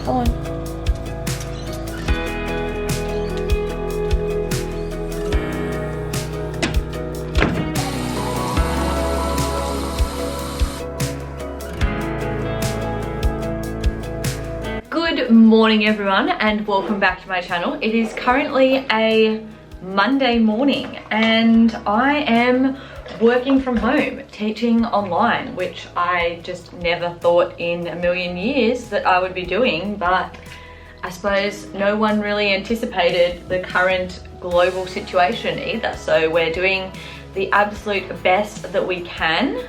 Go on. Good morning everyone and welcome back to my channel. It is currently a Monday morning and I am working from home, teaching online, which I just never thought in a million years that I would be doing, but I suppose no one really anticipated the current global situation either. So we're doing the absolute best that we can.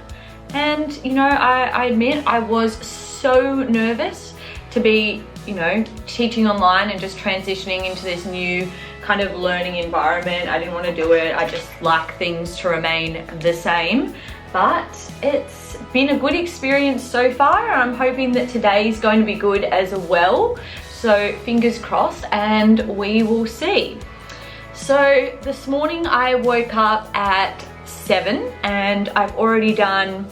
And you know, I admit I was so nervous to be, you know, teaching online and just transitioning into this new kind of learning environment. I didn't want to do it. I just like things to remain the same, but it's been a good experience so far. I'm hoping that today's going to be good as well. So fingers crossed and we will see. So this morning I woke up at 7 and I've already done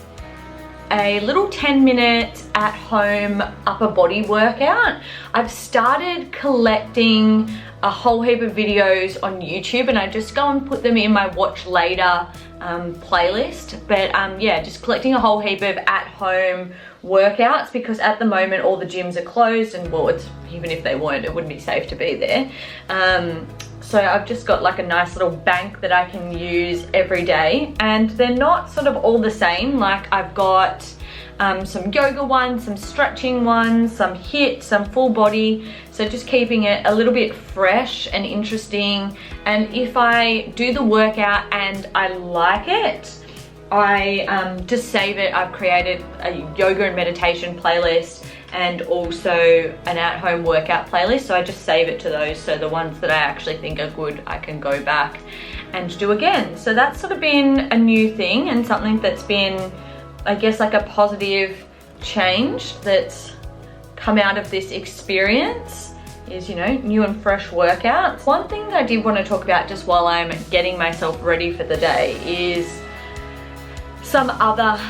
a little 10-minute at home upper body workout. I've started collecting a whole heap of videos on YouTube and I just go and put them in my watch later playlist. But yeah, just collecting a whole heap of at home workouts because at the moment all the gyms are closed and well, it's, even if they weren't, it wouldn't be safe to be there. So I've just got like a nice little bank that I can use every day, and they're not sort of all the same. Like I've got some yoga ones, some stretching ones, some HIIT, some full body. So just keeping it a little bit fresh and interesting. And if I do the workout and I like it, I just save it. I've created a yoga and meditation playlist and also an at-home workout playlist, so I just save it to those. So the ones that I actually think are good, I can go back and do again. So that's sort of been a new thing and something that's been, I guess, like a positive change that's come out of this experience is, you know, new and fresh workouts. One thing that I did want to talk about just while I'm getting myself ready for the day is some other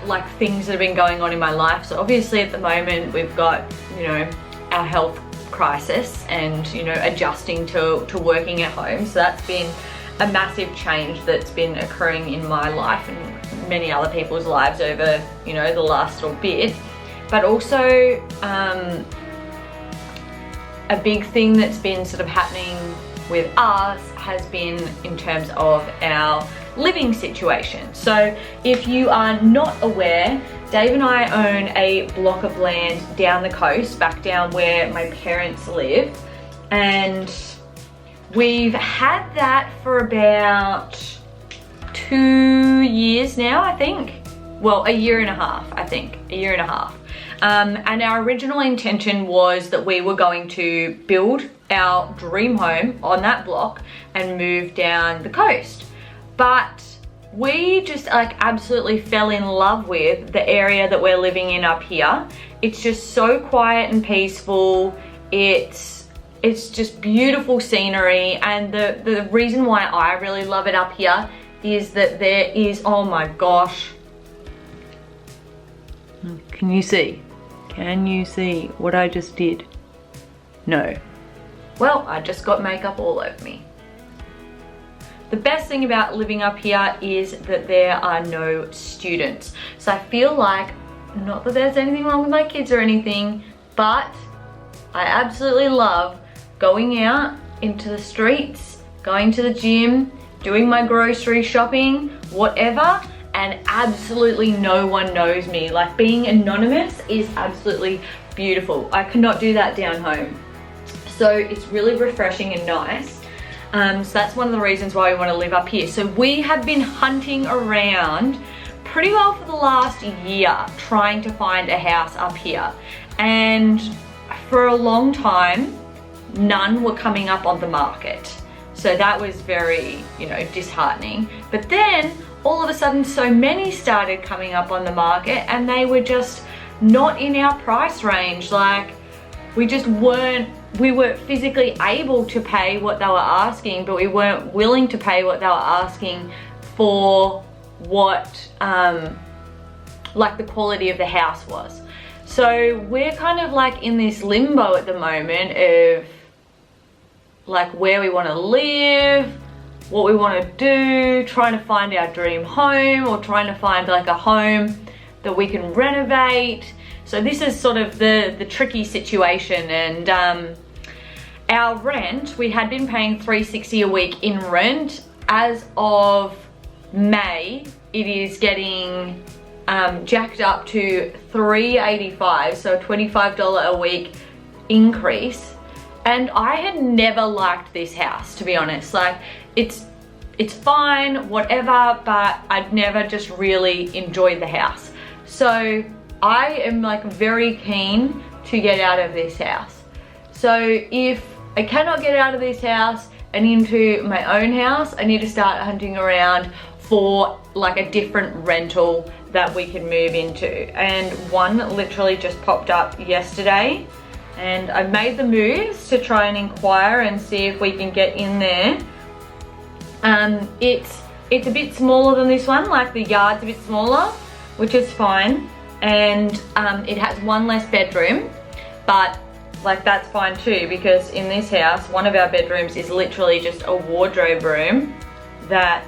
like things that have been going on in my life. So obviously at the moment we've got, you know, our health crisis and, you know, adjusting to working at home. So that's been a massive change that's been occurring in my life and many other people's lives over, you know, the last little bit. But also a big thing that's been sort of happening with us has been in terms of our living situation. So if you are not aware, Dave and I own a block of land down the coast, back down where my parents live, and we've had that for about 2 years now, I think. Well, a year and a half, I think, a year and a half. And our original intention was that we were going to build our dream home on that block and move down the coast. But we just like absolutely fell in love with the area that we're living in up here. It's just so quiet and peaceful. It's just beautiful scenery. And the reason why I really love it up here is that there is, oh my gosh. Can you see? Can you see what I just did? No. Well, I just got makeup all over me. The best thing about living up here is that there are no students. So I feel like, not that there's anything wrong with my kids or anything, but I absolutely love going out into the streets, going to the gym, doing my grocery shopping, whatever, and absolutely no one knows me. Like being anonymous is absolutely beautiful. I cannot do that down home. So it's really refreshing and nice. So that's one of the reasons why we want to live up here. So we have been hunting around pretty well for the last year trying to find a house up here. And for a long time, none were coming up on the market. So that was very, you know, disheartening. But then all of a sudden so many started coming up on the market and they were just not in our price range. Like we weren't physically able to pay what they were asking, but we weren't willing to pay what they were asking for what like the quality of the house was. So we're kind of like in this limbo at the moment of like where we want to live, what we want to do, trying to find our dream home, or trying to find like a home that we can renovate. So this is sort of the tricky situation. And our rent, we had been paying $360 a week in rent. As of May, it is getting jacked up to $385, so a $25 a week increase. And I had never liked this house, to be honest. Like, it's fine, whatever, but I'd never just really enjoyed the house. So I am like very keen to get out of this house. So if I cannot get out of this house and into my own house, I need to start hunting around for like a different rental that we can move into. And one literally just popped up yesterday, and I've made the moves to try and inquire and see if we can get in there. It's a bit smaller than this one, like the yard's a bit smaller, which is fine. And it has one less bedroom, but like that's fine too, because in this house, one of our bedrooms is literally just a wardrobe room that,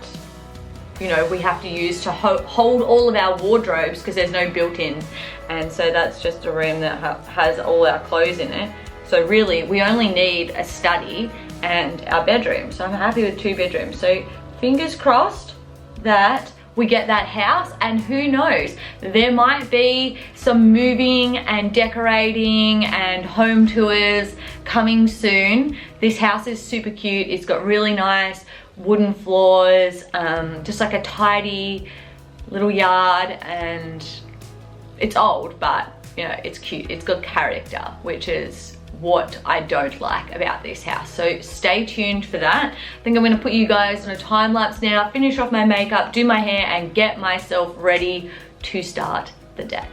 you know, we have to use to hold all of our wardrobes because there's no built-in. And so that's just a room that has all our clothes in it. So really, we only need a study and our bedroom. So I'm happy with 2 bedrooms. So fingers crossed that we get that house, and who knows, there might be some moving and decorating and home tours coming soon. This house is super cute. It's got really nice wooden floors, just like a tidy little yard, and it's old, but you know, it's cute. It's got character, which is what I don't like about this house. So stay tuned for that. I think I'm gonna put you guys on a time lapse now, finish off my makeup, do my hair, and get myself ready to start the day.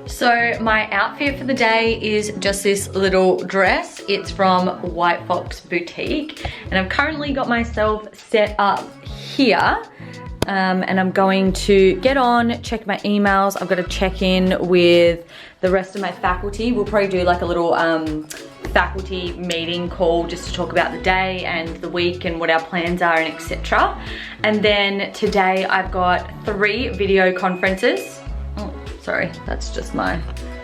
So my outfit for the day is just this little dress. It's from White Fox Boutique, and I've currently got myself set up here. And I'm going to get on, check my emails. I've got to check in with the rest of my faculty. We'll probably do like a little faculty meeting call just to talk about the day and the week and what our plans are and etc. And then today I've got 3 video conferences. Oh, sorry, that's just my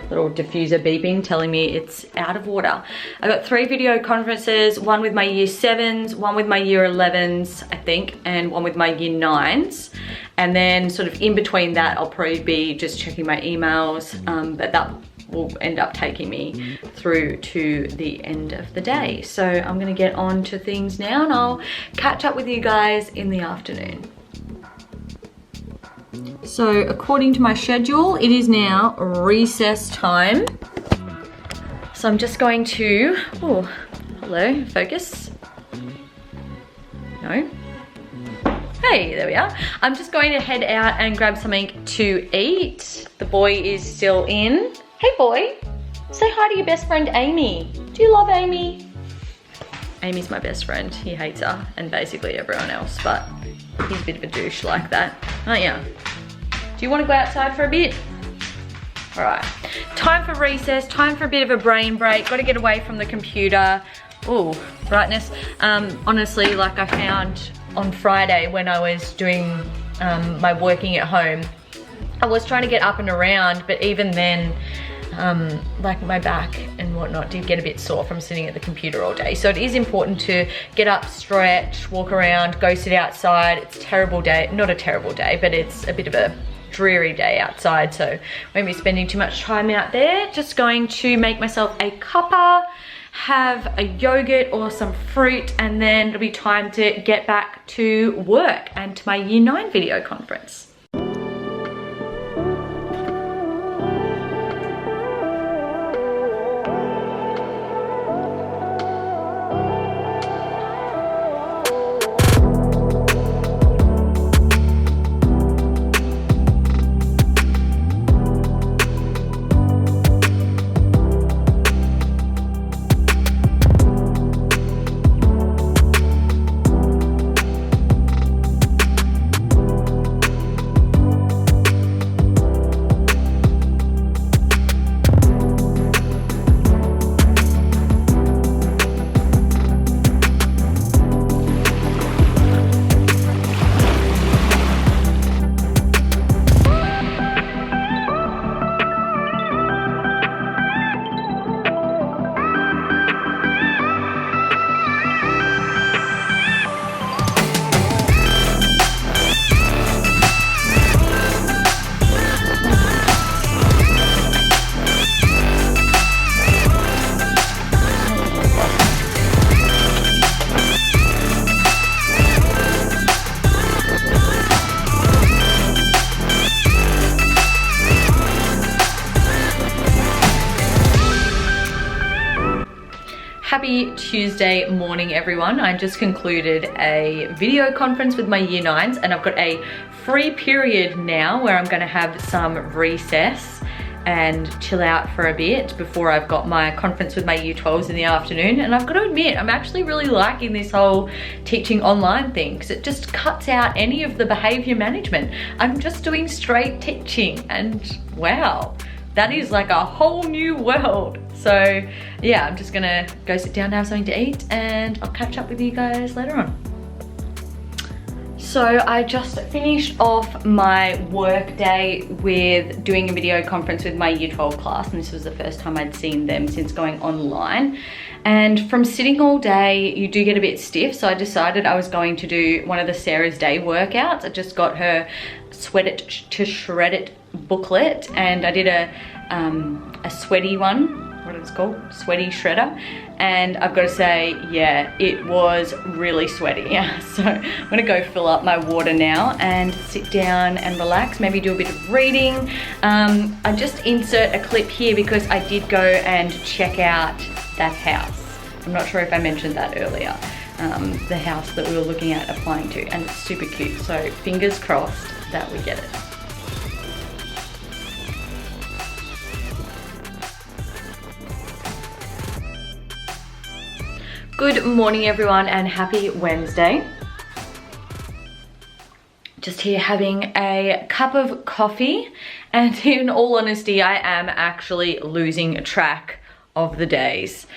little diffuser beeping telling me it's out of order. I got 3 video conferences, one with my year 7s, one with my year 11s, I think, and one with my year 9s. And then sort of in between that, I'll probably be just checking my emails, but that will end up taking me through to the end of the day. So I'm gonna get on to things now, and I'll catch up with you guys in the afternoon. So according to my schedule, it is now recess time. So I'm just going to, oh, hello, focus. No. Hey, there we are. I'm just going to head out and grab something to eat. The boy is still in. Hey boy, say hi to your best friend Amy. Do you love Amy? Amy's my best friend. He hates her and basically everyone else, but he's a bit of a douche like that, aren't you? Do you want to go outside for a bit? All right, time for recess, time for a bit of a brain break. Got to get away from the computer. Oh, brightness. Honestly, like I found on Friday when I was doing my working at home, I was trying to get up and around, but even then, like my back and whatnot did get a bit sore from sitting at the computer all day. So it is important to get up, stretch, walk around, go sit outside. It's a terrible day, not a terrible day, but it's a bit of a dreary day outside, so won't be spending too much time out there. Just going to make myself a cuppa, have a yogurt or some fruit, and then it'll be time to get back to work and to my year 9 video conference. Happy Tuesday morning, everyone. I just concluded a video conference with my year 9s and I've got a free period now where I'm going to have some recess and chill out for a bit before I've got my conference with my year 12s in the afternoon. And I've got to admit, I'm actually really liking this whole teaching online thing because it just cuts out any of the behavior management. I'm just doing straight teaching and wow, that is like a whole new world. So yeah, I'm just gonna go sit down and have something to eat and I'll catch up with you guys later on. So I just finished off my work day with doing a video conference with my year 12 class, and this was the first time I'd seen them since going online. And from sitting all day, you do get a bit stiff, so I decided I was going to do one of the Sarah's Day workouts. I just got her Sweat It to Shred It booklet, and I did a sweaty one, what it's called, sweaty shredder, and I've got to say, yeah, it was really sweaty. Yeah, so I'm gonna go fill up my water now and sit down and relax, maybe do a bit of reading. I just insert a clip here because I did go and check out that house. I'm not sure if I mentioned that earlier, the house that we were looking at applying to, and it's super cute, so fingers crossed that we get it. Good morning, everyone, and happy Wednesday. Just here having a cup of coffee, and in all honesty, I am actually losing track of the days.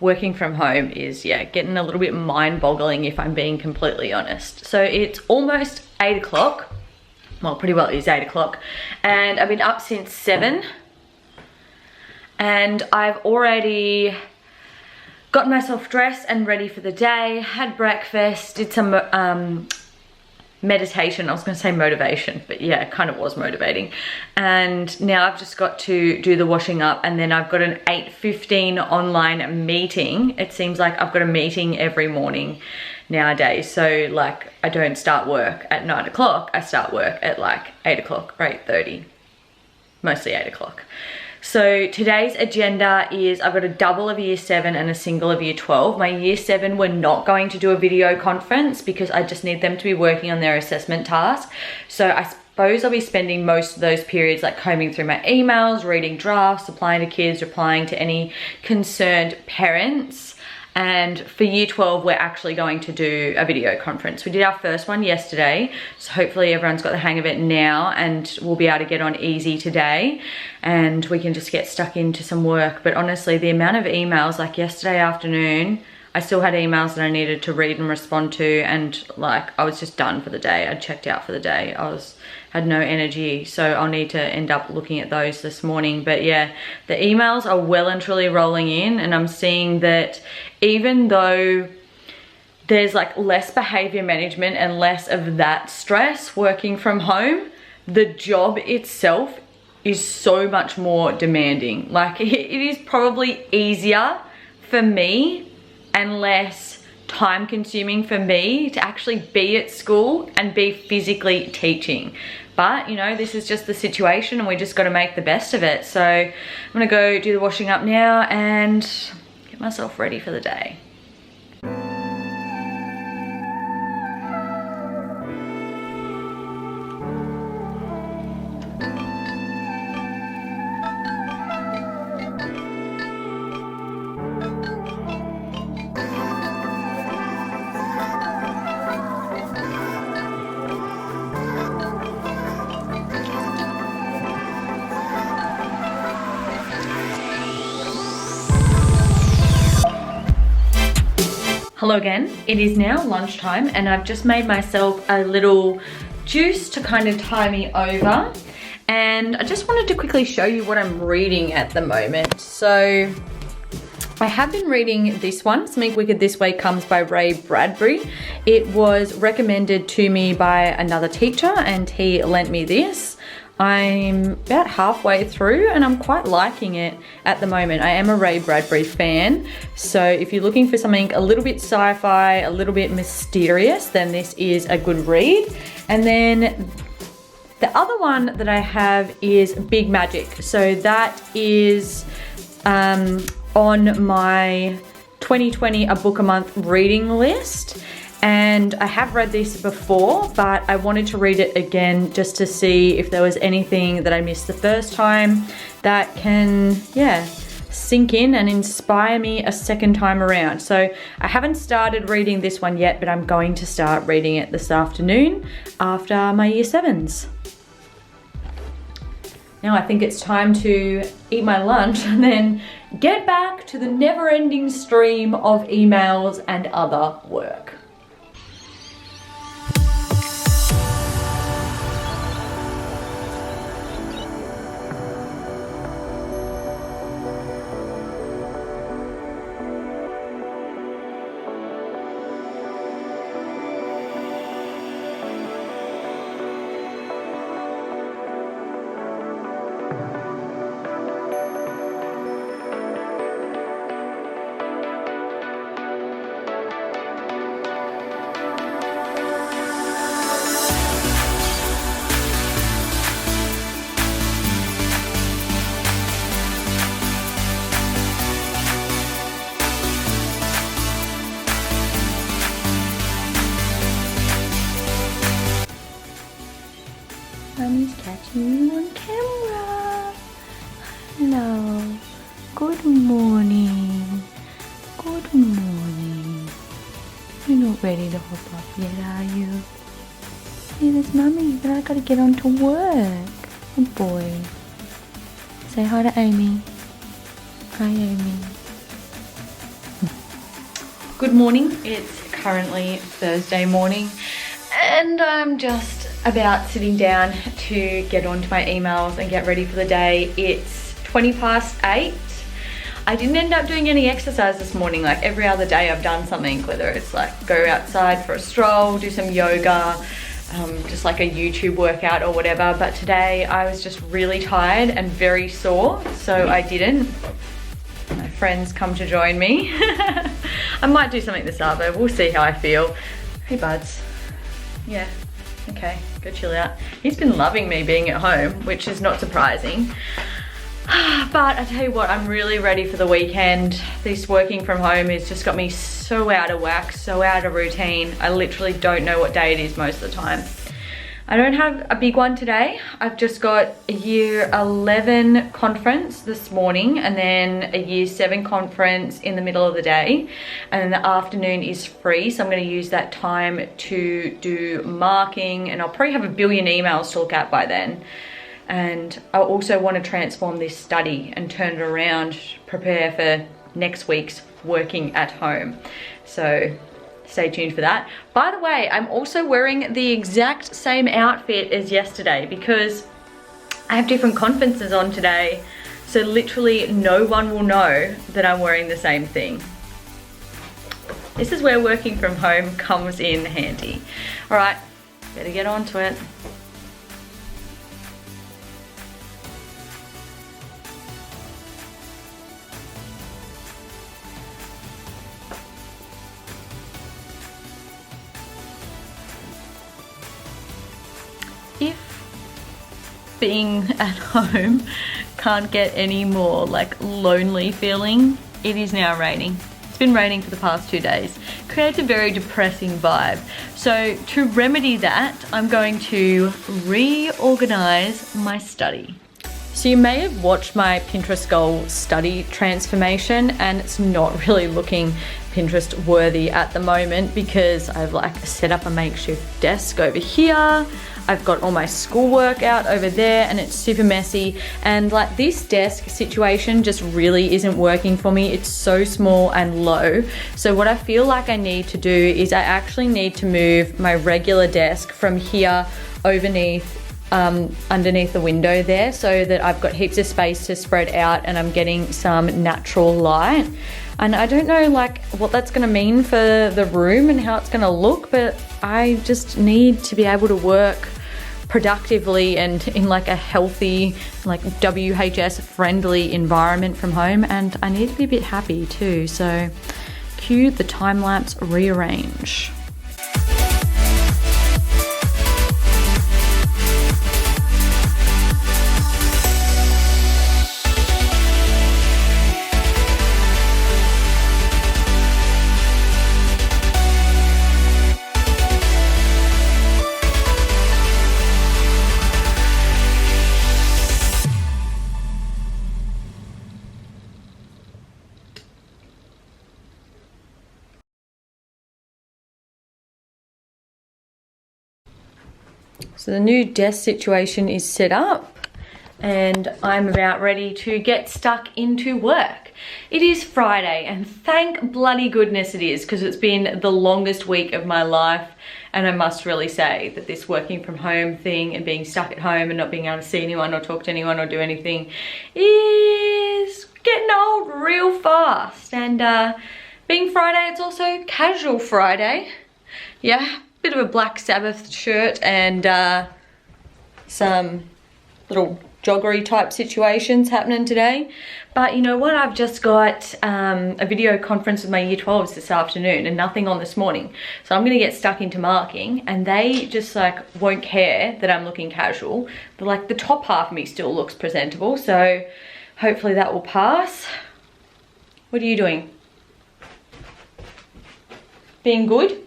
Working from home is, yeah, getting a little bit mind-boggling if I'm being completely honest. So it's almost 8 o'clock. Well, pretty well it is 8 o'clock, and I've been up since 7, and I've already gotten myself dressed and ready for the day, had breakfast, did some meditation. I was gonna say motivation, but yeah, it kind of was motivating. And now I've just got to do the washing up, and then I've got an 8:15 online meeting. It seems like I've got a meeting every morning nowadays. So like, I don't start work at 9 o'clock, I start work at like 8 o'clock or 8:30, mostly 8 o'clock. So today's agenda is I've got a double of year 7 and a single of year 12. My year 7 we're not going to do a video conference because I just need them to be working on their assessment task. So I suppose I'll be spending most of those periods like combing through my emails, reading drafts, replying to kids, replying to any concerned parents. And for year 12, we're actually going to do a video conference. We did our first one yesterday, so hopefully everyone's got the hang of it now and we'll be able to get on easy today and we can just get stuck into some work. But honestly, the amount of emails, like yesterday afternoon, I still had emails that I needed to read and respond to, and like I was just done for the day. I checked out for the day. Had no energy, so I'll need to end up looking at those this morning. But yeah, the emails are well and truly rolling in, and I'm seeing that even though there's like less behavior management and less of that stress working from home, the job itself is so much more demanding. Like it is probably easier for me and less time consuming for me to actually be at school and be physically teaching. But you know, this is just the situation and we just got to make the best of it. So I'm gonna go do the washing up now and get myself ready for the day. Hello again. It is now lunchtime and I've just made myself a little juice to kind of tie me over, and I just wanted to quickly show you what I'm reading at the moment. So I have been reading this one, Something Wicked This Way Comes by Ray Bradbury. It was recommended to me by another teacher and he lent me this. I'm about halfway through and I'm quite liking it at the moment. I am a Ray Bradbury fan, so if you're looking for something a little bit sci-fi, a little bit mysterious, then this is a good read. And then the other one that I have is Big Magic. So that is on my 2020 A Book a Month reading list. And I have read this before, but I wanted to read it again just to see if there was anything that I missed the first time that can, sink in and inspire me a second time around. So I haven't started reading this one yet, but I'm going to start reading it this afternoon after my year 7s. Now I think it's time to eat my lunch and then get back to the never-ending stream of emails and other work. Mommy's catching you on camera. Hello. Good morning. Good morning. You're not ready to hop up yet, are you? Hey, there's Mummy, but I gotta get on to work. Good boy. Say hi to Amy. Hi, Amy. Good morning. It's currently Thursday morning, and I'm just about sitting down to get onto my emails and get ready for the day. It's 20 past 8. I didn't end up doing any exercise this morning. Like every other day I've done something, whether it's like go outside for a stroll, do some yoga, just like a YouTube workout or whatever. But today I was just really tired and very sore, so I didn't. My friends come to join me. I might do something this afternoon. We'll see how I feel. Hey buds. Yeah. Okay, go chill out. He's been loving me being at home, which is not surprising. But I tell you what, I'm really ready for the weekend. This working from home has just got me so out of whack, so out of routine. I literally don't know what day it is most of the time. I don't have a big one today. I've just got a year 11 conference this morning and then a year 7 conference in the middle of the day. And then the afternoon is free. So I'm gonna use that time to do marking, and I'll probably have a billion emails to look at by then. And I also want to transform this study and turn it around, prepare for next week's working at home. So stay tuned for that. By the way, I'm also wearing the exact same outfit as yesterday because I have different conferences on today. So literally no one will know that I'm wearing the same thing. This is where working from home comes in handy. All right, better get on to it. If being at home can't get any more like lonely feeling, it is now raining. It's been raining for the past 2 days. Creates a very depressing vibe. So to remedy that, I'm going to reorganize my study. So you may have watched my Pinterest goal study transformation, and it's not really looking Pinterest worthy at the moment because I've like set up a makeshift desk over here. I've got all my schoolwork out over there and it's super messy, and like this desk situation just really isn't working for me. It's so small and low. So what I feel like I need to do is I actually need to move my regular desk from here underneath the window there so that I've got heaps of space to spread out and I'm getting some natural light. And I don't know like what that's gonna mean for the room and how it's gonna look, but I just need to be able to work productively and in like a healthy, like WHS friendly environment from home, and I need to be a bit happy too. So cue the time lapse rearrange. So the new desk situation is set up and I'm about ready to get stuck into work. It is Friday and thank bloody goodness it is, because it's been the longest week of my life, and I must really say that this working from home thing and being stuck at home and not being able to see anyone or talk to anyone or do anything is getting old real fast. And being Friday, it's also casual Friday. Yeah, bit of a Black Sabbath shirt and some little joggery type situations happening today. But you know what, I've just got a video conference with my year 12s this afternoon and nothing on this morning. So I'm gonna get stuck into marking, and they just like won't care that I'm looking casual. But like the top half of me still looks presentable, so hopefully that will pass. What are you doing? Being good?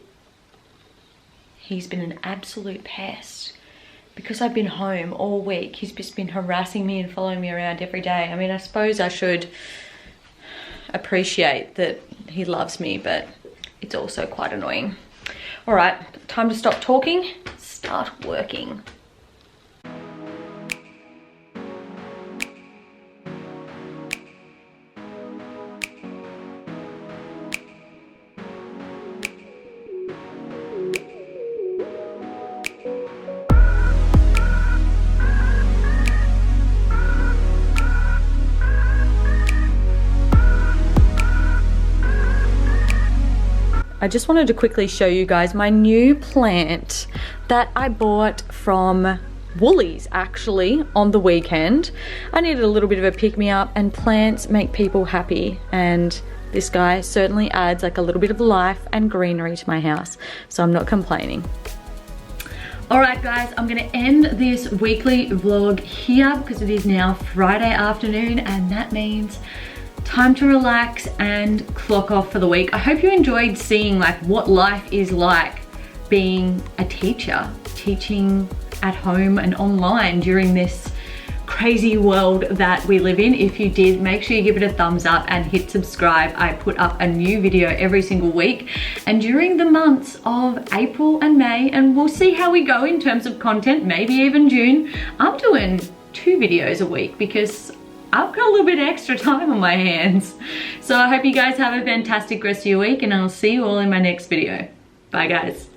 He's been an absolute pest. Because I've been home all week, he's just been harassing me and following me around every day. I mean, I suppose I should appreciate that he loves me, but it's also quite annoying. All right, time to stop talking, start working. I just wanted to quickly show you guys my new plant that I bought from Woolies actually on the weekend. I needed a little bit of a pick-me-up, and plants make people happy, and this guy certainly adds like a little bit of life and greenery to my house, so I'm not complaining. Alright guys, I'm gonna end this weekly vlog here because it is now Friday afternoon, and that means time to relax and clock off for the week. I hope you enjoyed seeing like what life is like being a teacher, teaching at home and online during this crazy world that we live in. If you did, make sure you give it a thumbs up and hit subscribe. I put up a new video every single week, and during the months of April and May, and we'll see how we go in terms of content, maybe even June, I'm doing 2 videos a week because I've got a little bit of extra time on my hands. So I hope you guys have a fantastic rest of your week, and I'll see you all in my next video. Bye guys.